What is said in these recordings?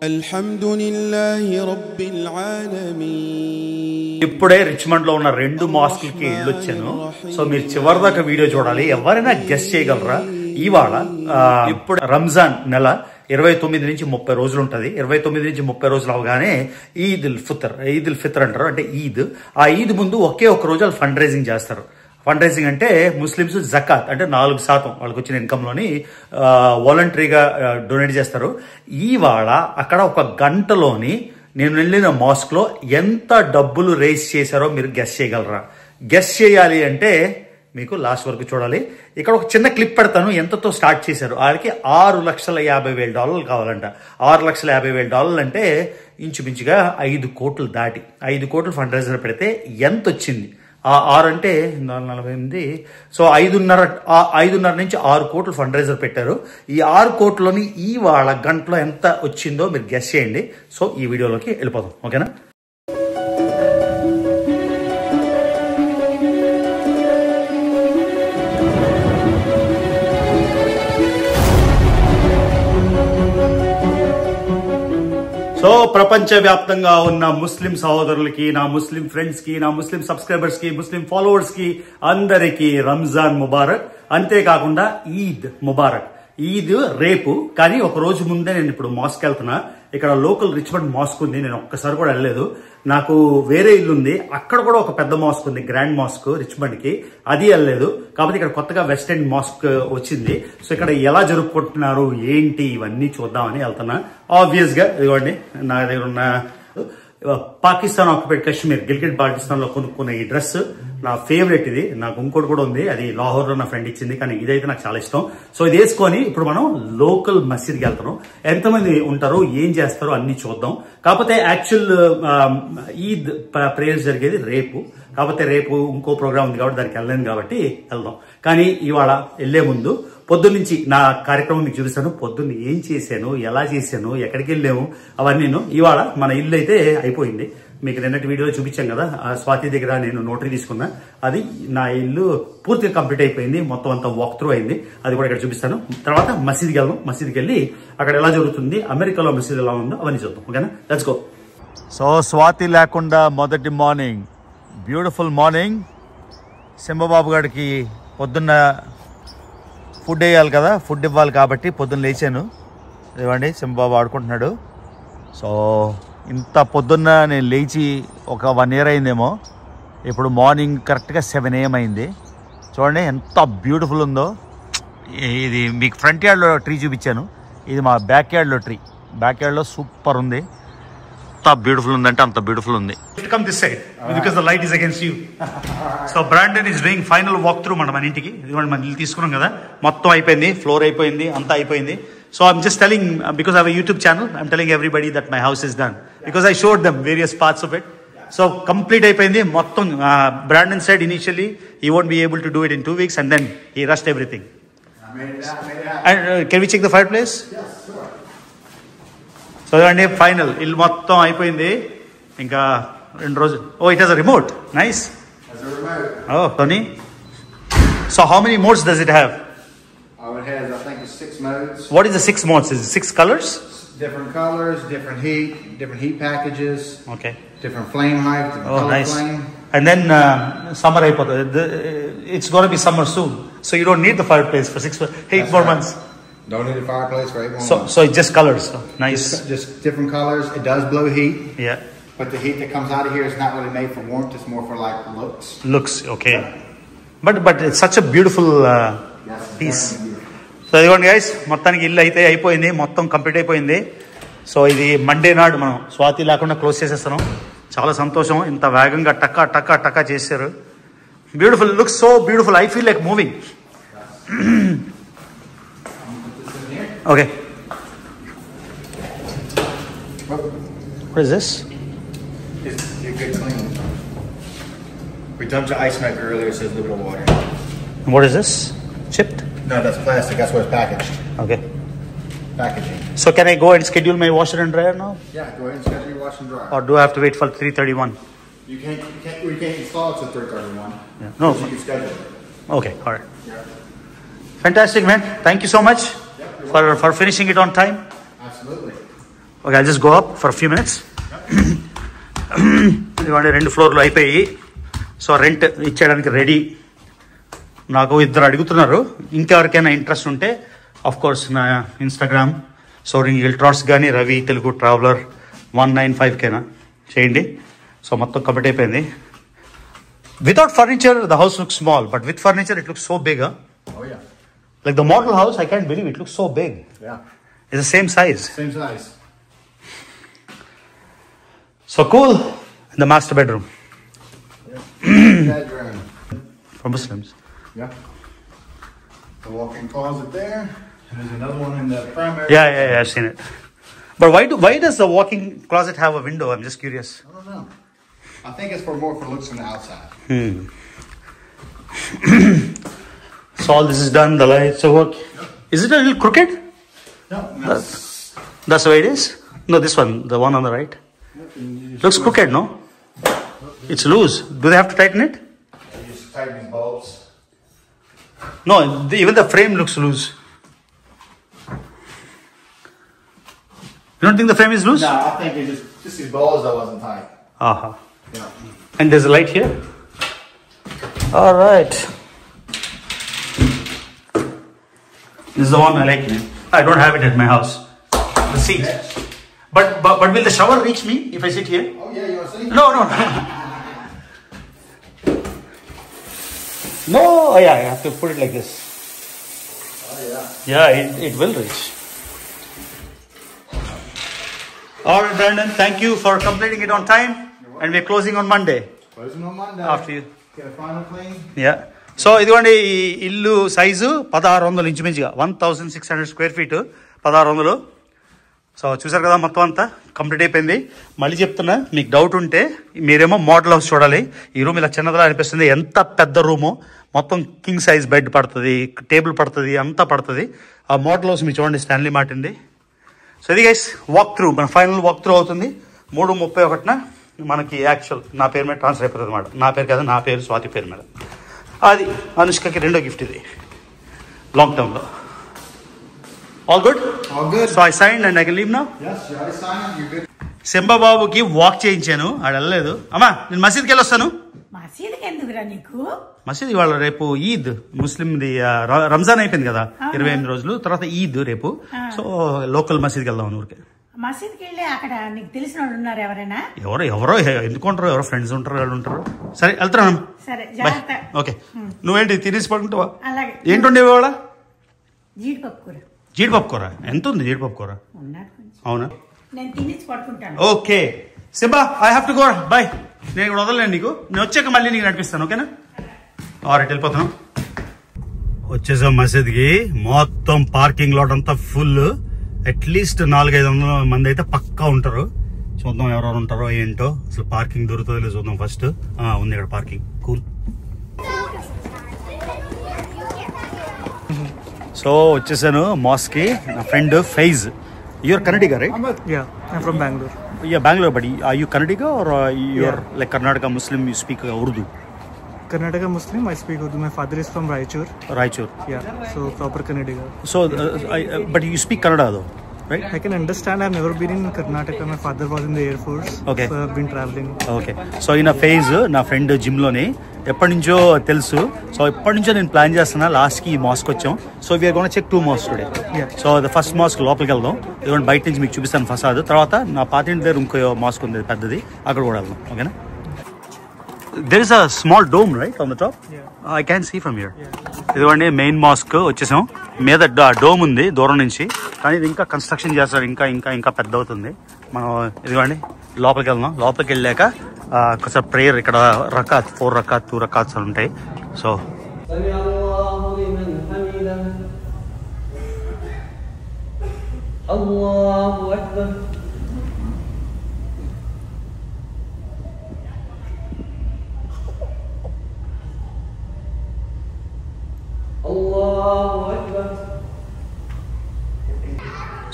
Alhamdulillahi Rabbil Alameen. ఇప్పుడే Richmond లో ఉన్న రెండు మాస్కులకి వెళ్ళొచ్చాను. సో మీరు చివరి దాకా వీడియో చూడాలి. ఎవరైనా గెస్ చేయగలరా? ఇవాళ ఇప్పుడు రంజాన్ నెల 29 నుంచి 30 రోజులు ఉంటుంది. 29 నుంచి 30 రోజులు అవగానే ఈద్ ఉల్ ఫితర్ అంటారు, అంటే ఈద్. ఆ ఈద్ ముందు ఒకే ఒక రోజు వాళ్ళు ఫండ్ రైజింగ్ చేస్తారు. ఫండ్ రైజింగ్ అంటే ముస్లిమ్స్ జకాత్ అంటే 4% వాళ్ళకి వచ్చిన ఇన్కమ్ లోని వాలంటరీగా డొనేట్ చేస్తారు. ఇవాళ అక్కడ ఒక గంటలోని నేను వెళ్ళిన మాస్క్ లో ఎంత డబ్బులు రేస్ చేశారో మీరు గెస్ చేయగలరా? గెస్ చేయాలి అంటే మీకు లాస్ట్ వరకు చూడాలి. ఇక్కడ ఒక చిన్న క్లిప్ పెడతాను. ఎంతతో స్టార్ట్ చేశారు? వాళ్ళకి $6,50,000 కావాలంట. $6,50,000 అంటే ఇంచుమించుగా 5 కోట్లు దాటి 5 కోట్లు ఫండ్ రైజర్ పెడితే ఎంత వచ్చింది? 6 అంటే 448. సో 5.5 నుంచి 6 కోట్లు ఫండ్ రైజర్ పెట్టారు. ఈ 6 కోట్లని ఇవాళ గంటలో ఎంత వచ్చిందో మీరు గెస్ చేయండి. సో ఈ వీడియోలోకి వెళ్ళిపోదాం, ఓకేనా? సో ప్రపంచవ్యాప్తంగా ఉన్న ముస్లిం సహోదరులకి, నా ముస్లిం ఫ్రెండ్స్ కి, నా ముస్లిం సబ్స్క్రైబర్స్ కి, ముస్లిం ఫాలోవర్స్ కి అందరికీ రంజాన్ ముబారక్. అంతేకాకుండా ఈద్ ముబారక్. ఈద్ రేపు, కానీ ఒక రోజు ముందే నేను ఇప్పుడు మాస్క్ వెళ్తున్నా. ఇక్కడ లోకల్ రిచ్మండ్ మాస్క్ ఉంది, నేను ఒక్కసారి కూడా వెళ్ళలేదు. నాకు వేరే ఇల్లు ఉంది, అక్కడ కూడా ఒక పెద్ద మాస్క్ ఉంది, గ్రాండ్ మాస్క్ రిచ్మండ్ కి, అది వెళ్ళలేదు. కాబట్టి ఇక్కడ కొత్తగా వెస్ట్ ఎండ్ మాస్క్ వచ్చింది. సో ఇక్కడ ఎలా జరుపుకుంటున్నారు ఏంటి ఇవన్నీ చూద్దామని వెళ్తున్నా. ఆబ్వియస్ గా ఇదిగోండి నా దగ్గర ఉన్న పాకిస్తాన్ ఆక్యుపైడ్ కశ్మీర్, గిల్గిట్ బాల్టిస్తాన్ లో కొనుక్కున్న ఈ డ్రెస్ నా ఫేవరెట్. ఇది నాకు ఇంకోటి కూడా ఉంది, అది లాహోర్ లో నా ఫ్రెండ్ ఇచ్చింది, కానీ ఇదైతే నాకు చాలా ఇష్టం. సో ఇది వేసుకొని ఇప్పుడు మనం లోకల్ మసీద్కి వెళ్తున్నాం. ఎంతమంది ఉంటారు, ఏం చేస్తారో అన్ని చూద్దాం. కాకపోతే యాక్చువల్ ఈద్ ప్రేయర్స్ జరిగేది రేపు. కాకపోతే రేపు ఇంకో ప్రోగ్రామ్ ఉంది కాబట్టి దానికి వెళ్ళలేను, కాబట్టి వెళ్దాం. కానీ ఇవాళ వెళ్లే ముందు పొద్దున్న నుంచి నా కార్యక్రమం మీకు చూపిస్తాను. పొద్దున్న ఏం చేశాను, ఎలా చేశాను, ఎక్కడికి వెళ్ళాము అవన్నీ. ఇవాళ మన ఇల్లు అయితే అయిపోయింది. మీకు నిన్నటి వీడియోలో చూపించాం కదా, స్వాతి దగ్గర నేను నోటరీ తీసుకున్నా. అది నా ఇల్లు పూర్తిగా కంప్లీట్ అయిపోయింది, మొత్తం అంతా వాక్ త్రూ అయింది. అది కూడా ఇక్కడ చూపిస్తాను. తర్వాత మసీద్కి వెళ్దాం. మసీద్కి వెళ్ళి అక్కడ ఎలా జరుగుతుంది, అమెరికాలో మసీద్ ఎలా ఉందో అవన్నీ చూద్దాం, ఓకేనా? Let's go. సో స్వాతి లేకుండా మొదటి మార్నింగ్, బ్యూటిఫుల్ మార్నింగ్. సింహబాబు గారికి పొద్దున్న ఫుడ్ వేయాలి కదా, ఫుడ్ ఇవ్వాలి కాబట్టి పొద్దున్న లేచాను. ఇవ్వండి, సింహబాబు ఆడుకుంటున్నాడు. సో ఇంత పొద్దున్న నేను లేచి ఒక 1 year అయిందేమో. ఇప్పుడు మార్నింగ్ కరెక్ట్గా 7 AM అయింది. చూడండి ఎంత బ్యూటిఫుల్ ఉందో. ఇది మీకు ఫ్రంట్ యార్డ్లో ట్రీ చూపించాను, ఇది మా బ్యాక్ యార్డ్లో ట్రీ. బ్యాక్ యార్డ్లో సూపర్ ఉంది. ఎంత బ్యూటిఫుల్ ఉందంటే అంత బ్యూటిఫుల్ ఉంది. Come this side because the light is against you. So Brandon is doing final walk through మన ఇంటికి. ఇదిగోండి మన ఇల్లు తీసుకున్నాం కదా, మొత్తం అయిపోయింది, ఫ్లోర్ అయిపోయింది, అంతా అయిపోయింది. So I'm just telling, because I have a YouTube channel, I'm telling everybody that my house is done, because I showed them various parts of it. So complete అయిపోయింది మొత్తం. Brandon said initially he won't be able to do it in 2 weeks, and then he rushed everything. I made it happen. And can we check the fireplace? Yes, sure. So అండి final ఇల్లు మొత్తం అయిపోయింది. ఇంకా 2 రోజులు. Oh, it has a remote. Nice. Has a remote. Oh, Tony. So how many modes does it have? It has, I think, 6 modes. What is the 6 modes? Is it 6 colors? Different colors, different heat packages. Okay. Different flame height. Oh, nice. Flame. And then summer అయిపోతుంది. It's going to be summer soon, so you don't need the fireplace for 8 more months. Don't need a fireplace for 8 more months. So it's just colors. So nice. Just different colors. It does blow heat. Yeah. But the heat that comes out of here is not really made for warmth. It's more for like looks. Looks okay. But it's such a beautiful piece. So ఇదిగోండి guys, మొత్తానికి ఇల్లు అయితే అయిపోయింది, మొత్తం complete అయిపోయింది. So ఇది Monday నాడు మనం స్వాతి లేకుండా క్లోజ్ చేసేస్తున్నాం. చాలా సంతోషం, ఇంత వేగంగా టక్కా టక్కా టక్కా చేశారు. Beautiful, looks so beautiful. I feel like moving. Okay, what is this? You get clean. We dumped the ice maker earlier, so there's a little bit of water. And what is this? Chipped? No, that's plastic. That's what it's packaged. Okay. Packaging. So can I go and schedule my washer and dryer now? Yeah, go ahead and schedule your wash and dryer. Or do I have to wait for 3:31? You can't install it till 3:31. Yeah. No. So you can schedule it. Okay, all right. Yeah. Fantastic, man. Thank you so much for finishing it on time. Absolutely. Okay, I just go up for few minutes. ఇదిగోండి 2 ఫ్లోర్లు అయిపోయి. So rent ఇచ్చేయడానికి ready. నాకు 2 అడుగుతున్నారు. ఇంకెవరికైనా interest ఉంటే of course నా Instagram సోరింగ్ ఇల్ట్రాట్స్ కానీ రవి తెలుగు ట్రావెలర్ 195 చేయండి. సో మొత్తం కంప్లీట్ అయిపోయింది. Without furniture the house looks small, but with furniture it looks so big. Oh yeah. Like the model house, I can't believe it looks so big. Yeah. It's the same size. Same size. So cool. In the master bedroom. Bedroom. For Muslims. Yeah. The walk-in closet there. And there's another one in the primary. Yeah, I've seen it. But why does the walk-in closet have a window? I'm just curious. I don't know. I think it's more for looks from the outside. So all this is done, the lights are working. Is it a little crooked? No. That's the way it is? No, this one, the one on the right. Looks crooked, no? It's loose. Do they have to tighten it? You just tighten these bolts. No, even the frame looks loose. You don't think the frame is loose? No, I think it's just these bolts that wasn't tight. Aha. Yeah. And there's a light here? All right. This is the one I like. I don't have it at my house. The seat. But will the shower reach me if I sit here? Oh yeah, you want to see? No. No, yeah, I have to put it like this. Oh yeah. Yeah, it will reach. All right, Brandon, thank you for completing it on time. And we're closing on Monday. Closing on Monday. After you. Get a final clean. Yeah. So ఇదిగోండి ఈ ఇల్లు size 1600 ఇంచుమించుగా 1600 square feet 1600. So చూసారు కదా, మొత్తం అంతా complete అయిపోయింది. మళ్ళీ చెప్తున్నా, మీకు డౌట్ ఉంటే మీరేమో మోడల్ హౌస్ చూడాలి. ఈ రూమ్ ఇలా చిన్నదిలా అనిపిస్తుంది. ఎంత పెద్ద రూము, మొత్తం కింగ్ సైజ్ బెడ్ పడుతుంది, టేబుల్ పడుతుంది, అంతా పడుతుంది. ఆ మోడల్ హౌస్ మీరు చూడండి, స్టాన్లీ మార్టిన్ది. సో ఇది గైస్ వాక్ త్రూ, మన ఫైనల్ వాక్ త్రూ అవుతుంది. 3:31 మనకి యాక్చువల్ నా పేరు మీద ట్రాన్స్ఫర్ అయిపోతుంది అనమాట. నా పేరు కదా, నా పేరు స్వాతి పేరు మీద. అది అనుష్కకి 2వ గిఫ్ట్ ఇది లాంగ్ టర్మ్ లో. All good? All good. So I sign and I can leave now. Yes, you already signed it. You're good. సింబాబాబుకి వాక్ చేయించాను, ఆడ వెళ్ళలేదు. అమ్మా నేను మసీద్కి వెళ్ళి వస్తాను. మసీదుకి ఎందుకురా నీకు? మసీద్ ఇవాళ రేపు ఈద్, ముస్లింది రంజాన్ అయిపోయింది కదా 28 రోజులు, తర్వాత ఈద్ రేపు. సో లోకల్ మసీద్కి వెళ్దాం ఊరికే. మసీద్కి వెళ్ళి అక్కడ నీకు తెలిసిన వాళ్ళు ఉన్నారు ఎవరైనా? ఎవరో ఎందుకు ఉంటారు, ఎవరో ఫ్రెండ్స్ ఉంటారు, వాళ్ళు ఉంటారు. సరే వెళ్తున్నాను. సరే జాగ్రత్త. ఓకే, నువ్వేంటి తినేసి పడుకుంటావా? అలాగే. ఏంటుండే ఇవాళ? జీడిపప్పు కూర. జీడిపప్పు కూర ఎంత ఉంది? జీడిపప్పు కూర ఉన్నారు కొంచెం. అవునా? నేను తినేసి పడుకుంటాను. Okay Simba, I have to go. Bye. నేను ఇప్పుడు వదలలేను నీకు, నేను వచ్చాక మళ్ళీ నీకు నడిపిస్తాను. ఓకేనా? ఆల్రెడీ వెళ్ళిపోతున్నాం. వచ్చేసాం మసీద్కి. మొత్తం పార్కింగ్ లాట్ అంతా ఫుల్. అట్లీస్ట్ 400-500 మంది అయితే పక్కా ఉంటారు. చూద్దాం ఎవరెవరు ఉంటారో ఏంటో. అసలు పార్కింగ్ దొరుకుతుందో లేదు చూద్దాం ఫస్ట్. ఉంది ఇక్కడ పార్కింగ్. కూల్. సో వచ్చేసాను మాస్క్ కి. నా friend Faiz. You're Kannadiga, right? Yeah, I'm from Bangalore. Yeah, Bangalore, but are you Kannadiga or you're like Karnataka Muslim, you speak Urdu? Karnataka Muslim, I speak Urdu. My father is from Raichur. Raichur. Yeah, so proper Kannadiga. So, but you speak Kannada though, right? I can understand. I've never been in Karnataka. My father was in the Air Force. Okay. So I've been traveling. Okay. So in a phase, నా friend gym లోనే ఎప్పటి నుంచో తెలుసు. So ఎప్పటి నుంచో నేను plan చేస్తున్నా. Last కి ఈ మాస్క్ వచ్చాం. So we're gonna check 2 mosque today. So the first mosque లోపలికి వెళ్దాం. ఇదిగోండి బయట నుంచి మీకు చూపిస్తాను ఫసాద్. తర్వాత నా పాతింటి దగ్గర ఇంకో మాస్క్ ఉంది పెద్దది, అక్కడ కూడా వెళ్దాం. ఓకేనా? There is a small dome, right, on the top? Yeah. I can see from here. ఇదిగోండి మెయిన్ మాస్క్ వచ్చేసాం. మీద డోమ్ ఉంది దూరం నుంచి, కానీ ఇది ఇంకా కన్స్ట్రక్షన్ చేస్తారు. ఇంకా ఇంకా ఇంకా పెద్ద అవుతుంది. మనం ఇదిగోండి లోపలికి వెళ్దాం. లోపలికి వెళ్ళాక కొంచెం ప్రేయర్ ఇక్కడ రకాత్ 4 రకాత్ 2 రకాత్స్ ఉంటాయి. సో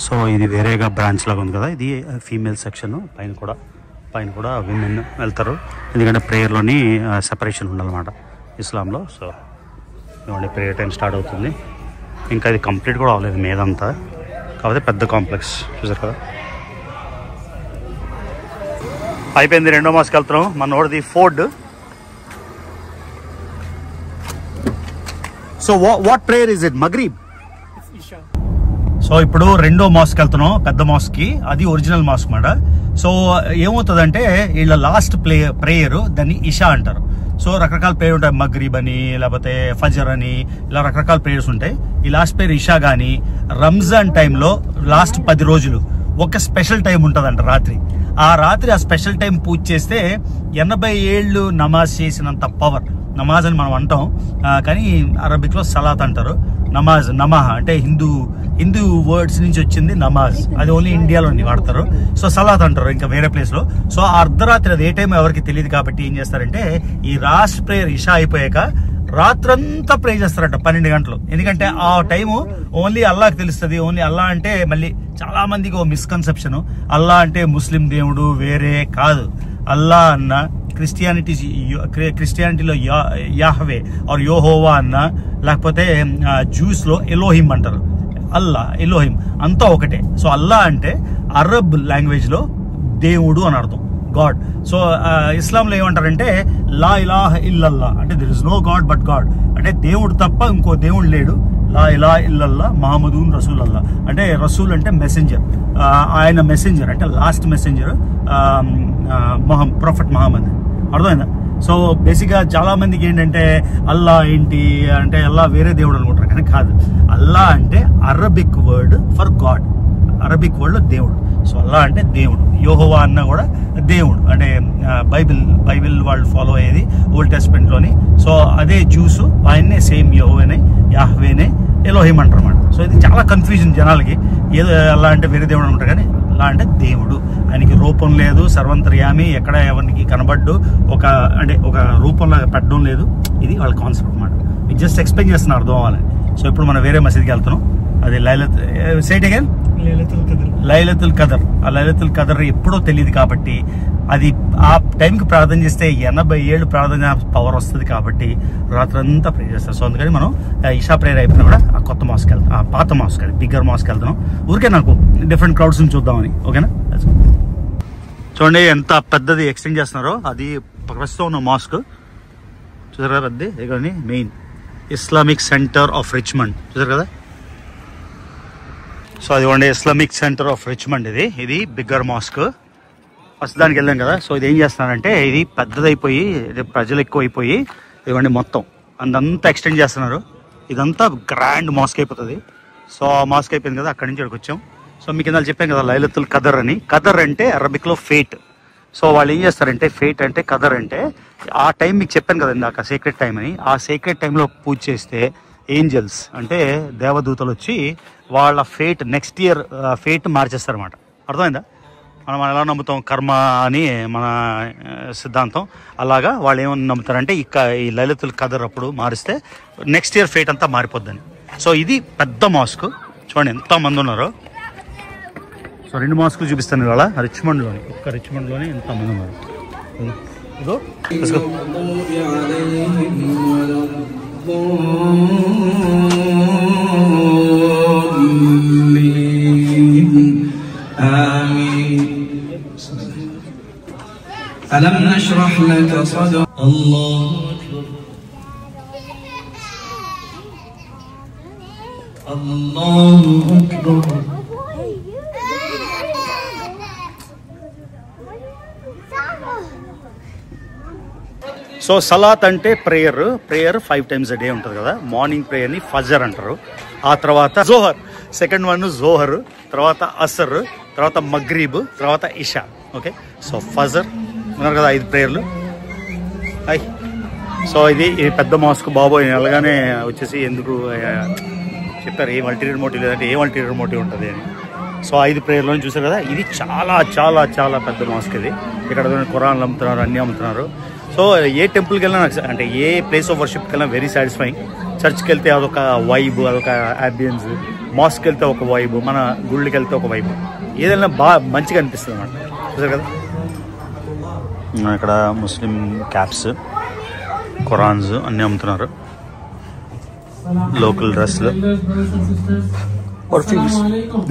సో ఇది వేరేగా బ్రాంచ్ లాగా ఉంది కదా. ఇది ఫీమేల్ సెక్షన్. పైన కూడా విమెన్ వెళ్తారు, ఎందుకంటే ప్రేయర్లోని సెపరేషన్ ఉండాలన్నమాట ఇస్లాంలో. సో ఇవ్వండి ప్రేయర్ టైం స్టార్ట్ అవుతుంది. ఇంకా ఇది కంప్లీట్ కూడా అవ్వలేదు మీదంతా, కాకపోతే పెద్ద కాంప్లెక్స్ చూసారు కదా. అయిపోయింది, రెండో మాస్కి వెళ్తున్నాం. మనోడిది Ford. So what prayer is it? మగ్రీబ్. సో ఇప్పుడు రెండో మాస్క్ వెళ్తున్నాం, పెద్ద మాస్క్ కి. అది ఒరిజినల్ మాస్క్ మాట. సో ఏమవుతుందంటే వీళ్ళ లాస్ట్ ప్రేయర్ దాన్ని ఇషా అంటారు. సో రకరకాల ప్రేయర్ ఉంటాయి, మగ్రీబ్ అని, లేకపోతే ఫజర్ అని, ఇలా రకరకాల ప్రేయర్స్ ఉంటాయి. ఈ లాస్ట్ ప్రేయర్ ఇషా. కానీ రంజాన్ టైంలో లాస్ట్ 10 రోజులు ఒక స్పెషల్ టైం ఉంటుందంట రాత్రి. ఆ రాత్రి ఆ స్పెషల్ టైం పూజ చేస్తే 80 ఏళ్ళు నమాజ్ చేసినంత పవర్. నమాజ్ అని మనం అంటాం, కానీ అరబిక్ లో సలాత్ అంటారు. నమాజ్, నమాహ అంటే హిందూ వర్డ్స్ నుంచి వచ్చింది నమాజ్. అది ఓన్లీ ఇండియాలో వాడతారు. సో సలాత్ అంటారు ఇంకా వేరే ప్లేస్ లో. సో అర్ధరాత్రి అది ఏ టైం ఎవరికి తెలియదు కాబట్టి ఏం చేస్తారంటే ఈ లాస్ట్ ప్రేయర్ ఇషా అయిపోయాక రాత్రంతా ప్రే చేస్తారట 12 గంటలు. ఎందుకంటే ఆ టైము ఓన్లీ అల్లాకి తెలుస్తుంది. ఓన్లీ అల్లా అంటే మళ్ళీ చాలా మందికి ఓ మిస్కన్సెప్షన్, అల్లా అంటే ముస్లిం దేవుడు వేరే కాదు. అల్లా అన్న క్రిస్టియానిటీలో యాహ్వే ఆర్ యోహోవా అన్న, లేకపోతే జ్యూస్ లో ఎలోహిం అంటారు. అల్లా, ఎలోహిం అంతా ఒకటే. సో అల్లా అంటే అరబ్ లాంగ్వేజ్ లో దేవుడు అని అర్థం, గాడ్. సో ఇస్లాంలో ఏమంటారంటే లా ఇలాహ ఇల్లల్లా అంటే there is no god but god, అంటే దేవుడు తప్ప ఇంకో దేవుడు లేడు. లా ఇలాహ ఇల్లల్లా మహమ్మదూన్ రసూల్ అల్లా అంటే రసూల్ అంటే మెసెంజర్. ఆయన మెసెంజర్ అంటే లాస్ట్ మెసెంజర్ ప్రొఫెట్ మహమ్మద్. అర్థమైందా? సో బేసిక్ గా చాలా మందికి ఏంటంటే అల్లా ఏంటి అంటే అల్లా వేరే దేవుడు అనుకుంటారు, కానీ కాదు. అల్లా అంటే Arabic word for God, Arabic word లో దేవుడు. సో అల్లా అంటే దేవుడు. యోహోవా అన్న కూడా దేవుడు, అంటే బైబిల్ వాళ్ళు ఫాలో అయ్యేది ఓల్డ్ టెస్ట్మెంట్ లోని. సో అదే జ్యూస్ ఆయన్నే సేమ్ యెహోవానే, యాహ్వేనే, ఎలోహిం అంటారు అన్నమాట. సో ఇది చాలా కన్ఫ్యూజన్ జనాలకి. ఏదో అల్లా అంటే వేరే దేవుడు అనుకుంటారు, కానీ అల్లా అంటే దేవుడు. ఆయనకి రూపం లేదు, సర్వంతర్యామి, ఎక్కడ ఎవరికి కనబడ్డు, ఒక రూపంలాగా పెట్టడం లేదు. ఇది వాళ్ళ కాన్సెప్ట్ అన్నమాట. ఇది జస్ట్ ఎక్స్ప్లెయిన్ చేస్తున్నారు అర్థం అవ్వాలని. సో ఇప్పుడు మనం వేరే మసీద్కి వెళ్తున్నాం. అది లైలతుల్ కదర్. ఆ లైలతుల్ కదర్ ఎప్పుడో తెలియదు కాబట్టి అది ఆ టైంకి ప్రార్థన చేస్తే 80 ఏళ్ళు ప్రార్థన పవర్ వస్తుంది కాబట్టి రాత్రంతా ప్రే చేస్తారు. సో అందుకని మనం ఇషా ప్రేయర్ అయిపోయినా కూడా ఆ కొత్త మాస్కి వెళ్తాం, ఆ పాత మాస్క్, అది బిగ్గర్ మాస్క్ వెళ్తున్నాం. ఊరికే నాకు డిఫరెంట్ క్రౌడ్స్ ని చూద్దామని. ఓకేనా? చూడండి ఎంత పెద్దది ఎక్స్టెండ్ చేస్తున్నారో. అది ప్రస్తుతం ఉన్న మాస్క్ చూసారు కదా, పెద్దది. ఇదిగోండి main Islamic centre of Richmond, చూసారు కదా. సో అది ఇస్లామిక్ సెంటర్ ఆఫ్ రిచ్మండ్. ఇది బిగ్గర్ మాస్క్. ఫస్ట్ దానికి వెళ్ళాం కదా. సో ఇది ఏం చేస్తున్నారంటే ఇది పెద్దదైపోయి ప్రజలు ఎక్కువైపోయి ఇదిగోండి మొత్తం అంతా ఎక్స్టెండ్ చేస్తున్నారు. ఇదంతా గ్రాండ్ మాస్క్ అయిపోతుంది. సో ఆ మాస్క్ అయిపోయింది కదా, అక్కడి నుంచి ఇక్కడికి వచ్చాం. సో మీకు ఇందాక చెప్పాను కదా లైలతుల్ కదర్ అని. కదర్ అంటే అరబిక్ లో ఫేట్. సో వాళ్ళు ఏం చేస్తారంటే ఫేట్ అంటే కదర్ అంటే ఆ టైం మీకు చెప్పాను కదా ఇందాక సీక్రెట్ టైం అని. ఆ సీక్రెట్ టైంలో పూజ చేస్తే ఏంజల్స్ అంటే దేవదూతలు వచ్చి వాళ్ళ ఫేట్ నెక్స్ట్ ఇయర్ ఫేట్ మార్చేస్తారు అన్నమాట. అర్థమైందా? మనం ఎలా నమ్ముతాం కర్మ అని మన సిద్ధాంతం, అలాగా వాళ్ళు ఏమని నమ్ముతారంటే ఈ లైలతుల్ కదర్ అప్పుడు మారిస్తే నెక్స్ట్ ఇయర్ ఫేట్ అంతా మారిపోద్దని. సో ఇది పెద్ద మాస్క్. చూడండి ఎంత మంది ఉన్నారో. సో 2 మాస్కులు చూపిస్తాను ఇవాళ రిచ్మండ్లోని. ఒక్క రిచ్మండ్లోనే ఎంతమంది ఉన్నారు. ఇదో ألم نشرح لك صدرك الله الله أكبر. సో సలాత్ అంటే ప్రేయర్ 5 times a day ఉంటుంది కదా. మార్నింగ్ ప్రేయర్ని ఫజర్ అంటారు. ఆ తర్వాత జోహర్, సెకండ్ వన్ జోహర్, తర్వాత అసర్, తర్వాత మగ్రీబ్, తర్వాత ఇషా. ఓకే, సో ఫజర్ ఉన్నారు కదా 5 ప్రేయర్లు. సో ఇది పెద్ద మాస్క్. బాబోయ్ అలాగానే వచ్చేసి ఎందుకు చెప్పారు ఏం అల్టీరియర్ మోటివ్ లేదంటే ఏం అల్టీరియర్ మోటివ్ ఉంటుంది అని. సో 5 ప్రేయర్లను చూసారు కదా. ఇది చాలా చాలా చాలా పెద్ద మాస్క్. ఇది ఇక్కడ ఖురాన్లు అమ్ముతున్నారు, అన్నీ అమ్ముతున్నారు. సో ఏ టెంపుల్కి వెళ్ళినా అంటే ఏ ప్లేస్ ఆఫ్ వర్షిప్కి వెళ్ళినా వెరీ సాటిస్ఫైయింగ్. చర్చ్కి వెళ్తే అదొక వైబ్, అదొక అంబియన్స్. మాస్క్కి వెళ్తే ఒక వైబ్, మన గుళ్ళకి వెళ్తే ఒక వైబ్. ఏదైనా బాగా మంచిగా అనిపిస్తుంది అన్నమాట. చూసారు కదా ఇక్కడ ముస్లిం క్యాప్స్, ఖురాన్స్ అన్నీ అమ్ముతున్నారు. లోకల్ డ్రెస్లు, పర్ఫ్యూమ్స్.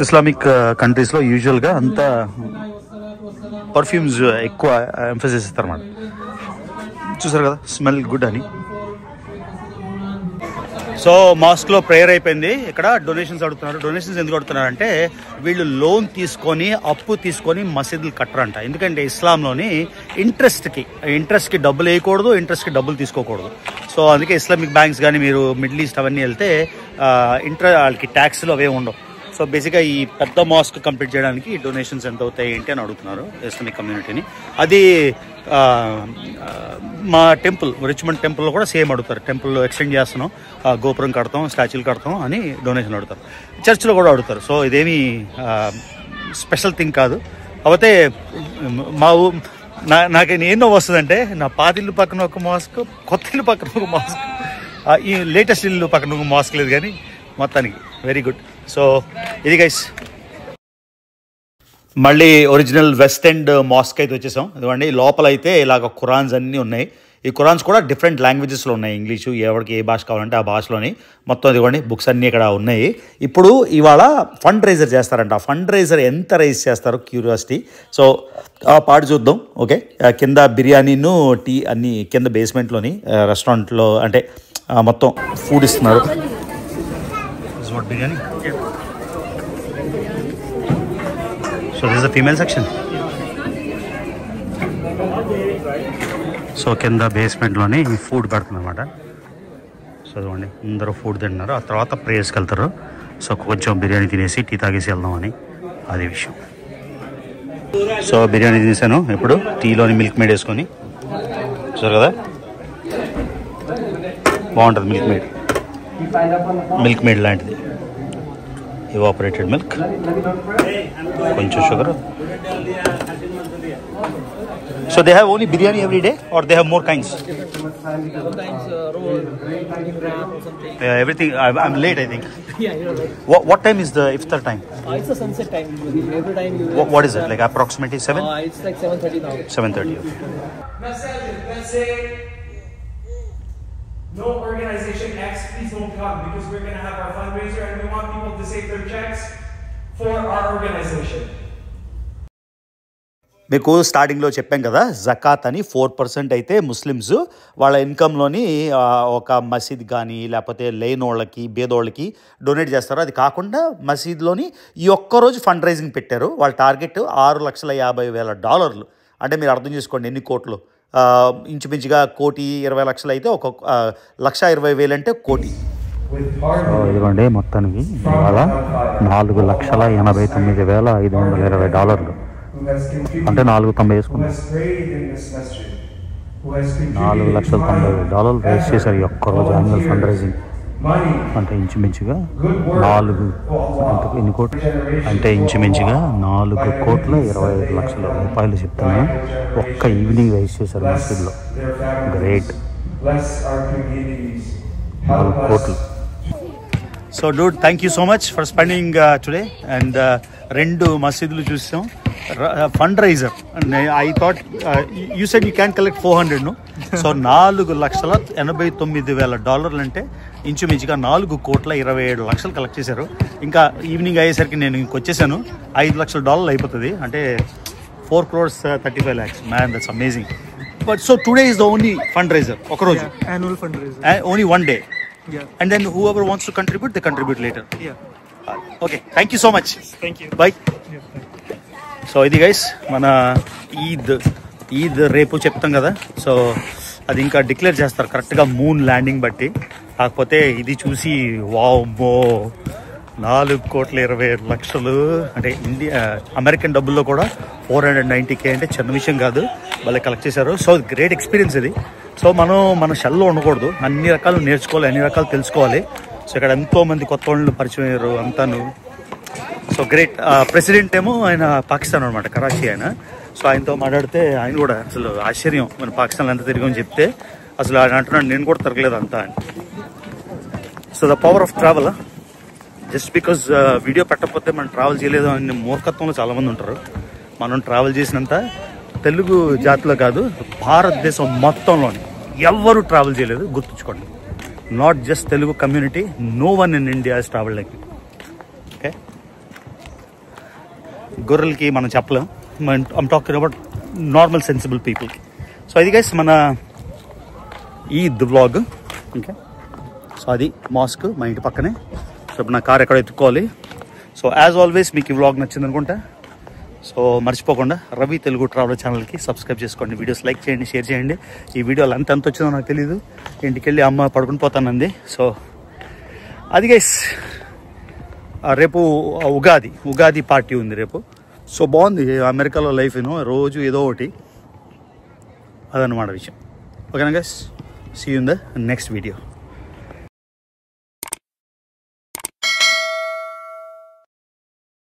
ఇస్లామిక్ కంట్రీస్లో యూజువల్గా అంతా పర్ఫ్యూమ్స్ ఎక్కువ ఎంఫసిస్ ఇస్తారు అన్నమాట. చూసారు కదా స్మెల్ గుడ్ అని. సో మాస్క్లో ప్రేయర్ అయిపోయింది. ఇక్కడ డొనేషన్స్ అడుగుతున్నారు. డొనేషన్స్ ఎందుకు అడుగుతున్నారు అంటే వీళ్ళు లోన్ తీసుకొని అప్పు తీసుకొని మసీదులు కట్టరంట. ఎందుకంటే ఇస్లాంలోని ఇంట్రెస్ట్కి డబ్బులు వేయకూడదు, ఇంట్రెస్ట్కి డబ్బులు తీసుకోకూడదు. సో అందుకే ఇస్లామిక్ బ్యాంక్స్ కానీ మీరు మిడిల్ ఈస్ట్ అవన్నీ వెళ్తే వాళ్ళకి ట్యాక్స్లు అవే ఉండవు. సో బేసిక్గా ఈ పెద్ద మాస్క్ కంప్లీట్ చేయడానికి డొనేషన్స్ ఎంత అవుతాయి ఏంటి అని అడుగుతున్నారు ఇస్లామిక్ కమ్యూనిటీని. అది మా టెంపుల్ రిచ్మండ్ టెంపుల్లో కూడా సేమ్ అడుగుతారు. టెంపుల్ ఎక్స్టెండ్ చేస్తున్నాం, గోపురం కడతాం, స్టాచ్యూలు కడతాం అని డొనేషన్ అడుగుతారు. చర్చ్లో కూడా అడుగుతారు. సో ఇదేమీ స్పెషల్ థింగ్ కాదు. కాకపోతే నాకు ఎన్నో వస్తుందంటే నా పాతిల్లు పక్కన ఒక మాస్క్, కొత్త ఇల్లు పక్కన ఒక మాస్క్, ఈ లేటెస్ట్ ఇల్లు పక్కన ఒక మాస్క్ లేదు. కానీ మొత్తానికి వెరీ గుడ్. సో ఇది గైస్ మళ్ళీ ఒరిజినల్ వెస్ట్ ఎండ్ మాస్క్ అయితే వచ్చేసాం. ఎందుకంటే లోపల అయితే ఇలాగ ఖురాన్స్ అన్నీ ఉన్నాయి. ఈ ఖురాన్స్ కూడా డిఫరెంట్ లాంగ్వేజెస్లో ఉన్నాయి. ఇంగ్లీషు, ఎవరికి ఏ భాష కావాలంటే ఆ భాషలోని మొత్తం ఇదిగోండి బుక్స్ అన్నీ ఇక్కడ ఉన్నాయి. ఇప్పుడు ఇవాళ ఫండ్ రైజర్ చేస్తారంట. ఆ ఫండ్ రైజర్ ఎంత రైజ్ చేస్తారో క్యూరియాసిటీ. సో ఆ పాట చూద్దాం. ఓకే, కింద బిర్యానీను టీ అన్నీ కింద బేస్మెంట్లోని రెస్టారెంట్లో అంటే మొత్తం ఫుడ్ ఇస్తున్నారు. Biryani. So this is the female section. So కింద బేస్మెంట్లోని ఫుడ్ పెడుతుంది అనమాట. సో అదిగోండి అందరూ ఫుడ్ తింటున్నారు. ఆ తర్వాత ప్రేయర్స్కి వెళ్తారు. సో కొంచెం బిర్యానీ తినేసి టీ తాగేసి వెళ్దామని అది విషయం. సో బిర్యానీ తినేసాను. ఇప్పుడు టీలోని మిల్క్ మేడ్ వేసుకొని చూసారు కదా బాగుంటుంది. మిల్క్ మేడ్ లాంటిది, evaporated milk, కొంచెం sugar. So they have only biryani every day or they have more kinds? Sometimes roll, something. Yeah, everything. I'm late, I think. Yeah, you're right. What time is the iftar time? It's the sunset time usually. Every time you. What is it? Like approximately 7? It's like 7:30 now. 7:30. Let's say no organization X, please don't come because we're going to have our fundraiser and we want people to save their checks for our organization. మీకు స్టార్టింగ్లో చెప్పాం కదా జకాత్ అని 4% అయితే Muslims వాళ్ళ ఇన్కంలోని ఒక మసీద్ కానీ లేకపోతే లేనోళ్ళకి బేదోళ్ళకి డొనేట్ చేస్తారు. అది కాకుండా మసీద్లోని ఈ ఒక్కరోజు ఫండ్ రైజింగ్ పెట్టారు. వాళ్ళ టార్గెట్ $6,50,000. అంటే మీరు అర్థం చేసుకోండి ఎన్ని కోట్లు. ఇంచుమించుగా 1,20,00,000 అయితే ఒక 1,20,000 అంటే కోటి. ఇదిగోండి మొత్తానికి ఇవాళ $4,89,520 అంటే 490 వేసుకున్నాం. $4,90,000 రేస్ చేశారు ఈ ఒక్కరోజు యాన్యువల్ ఫండ్ రైజింగ్. అంటే ఇంచుమించుగా 4 ఎన్ని కోట్లు అంటే ఇంచుమించుగా $4,20,00,000 చెప్తాను. ఒక్క ఈవినింగ్ రైస్ చేశారు మసీద్లో. గ్రేట్. 4 కోట్లు. So Dude thank you so much for spending today. And 2 మసీదులు చూసాం. Fund raiser I thought you said you can collect 400 ను. సో $4,89,000 అంటే ఇంచుమించుగా $4,27,00,000 కలెక్ట్ చేశారు. ఇంకా ఈవినింగ్ అయ్యేసరికి నేను ఇంకొచ్చేసాను. $5,00,000 అయిపోతుంది. అంటే 4,35,00,000. Man that's amazing. But so today is the only fundraiser. ఒకరోజు annual fundraiser. Only 1 day. And then whoever wants to contribute, they contribute later. Okay, thank you so much. Thank you. Bye. So ఇది guys మన ఈద్ రేపు చెప్తాం కదా. So అది ఇంకా declare చేస్తారు కరెక్ట్గా మూన్ ల్యాండింగ్ బట్టి. కాకపోతే ఇది చూసి వామ్మో $4,20,00,000 అంటే అమెరికన్ డబ్బుల్లో కూడా 490K అంటే చిన్న విషయం కాదు. వాళ్ళే కలెక్ట్ చేశారు. సో గ్రేట్ ఎక్స్పీరియన్స్ ఇది. సో మన షెల్లో ఉండకూడదు. అన్ని రకాలు నేర్చుకోవాలి, అన్ని రకాలు తెలుసుకోవాలి. సో ఇక్కడ ఎంతోమంది కొత్త వాళ్ళు పరిచయం అయ్యారు అంతాను. So great. ప్రెసిడెంట్ ఏమో ఆయన పాకిస్తాన్ అనమాట, కరాచీ ఆయన. సో ఆయనతో మాట్లాడితే ఆయన కూడా అసలు ఆశ్చర్యం, మన పాకిస్తాన్లో ఎంత తిరిగామని చెప్తే అసలు ఆయన అంటున్నాడు నేను కూడా తిరగలేదు అంతా అని. So the power of travel. Just because video పెట్టకపోతే మనం ట్రావెల్ చేయలేదు అనే మూర్ఖత్వంలో చాలామంది ఉంటారు. మనం ట్రావెల్ చేసినంత తెలుగు జాతిలో కాదు, భారతదేశం మొత్తంలోని ఎవ్వరూ ట్రావెల్ చేయలేదు. గుర్తుంచుకోండి. Not just Telugu community, no one in India is travel like. Okay, గొర్రెలకి మనం చెప్పలేం, I'm talking about normal sensible people. So ఇది గైస్ మన ఈద్ వ్లాగ్. ఓకే, సో అది మాస్క్ మా ఇంటి పక్కనే. సో ఇప్పుడు నా కార్ ఎక్కడ ఎత్తుకోవాలి. సో యాజ్ ఆల్వేస్ మీకు ఈ వ్లాగ్ నచ్చింది అనుకుంటా. సో మర్చిపోకుండా రవి తెలుగు ట్రావెలర్ ఛానల్కి సబ్స్క్రైబ్ చేసుకోండి, వీడియోస్ లైక్ చేయండి, షేర్ చేయండి. ఈ వీడియోలు ఎంత వచ్చిందో నాకు తెలీదు, ఇంటికి వెళ్ళి అమ్మ పడుకుని పోతానంది. సో అది గైస్, రేపు ఉగాది పార్టీ ఉంది రేపు. సో బాగుంది అమెరికాలో లైఫ్, రోజు ఏదో ఒకటి, అదన్నమాట విషయం. ఓకేనా guys, see you in the next video.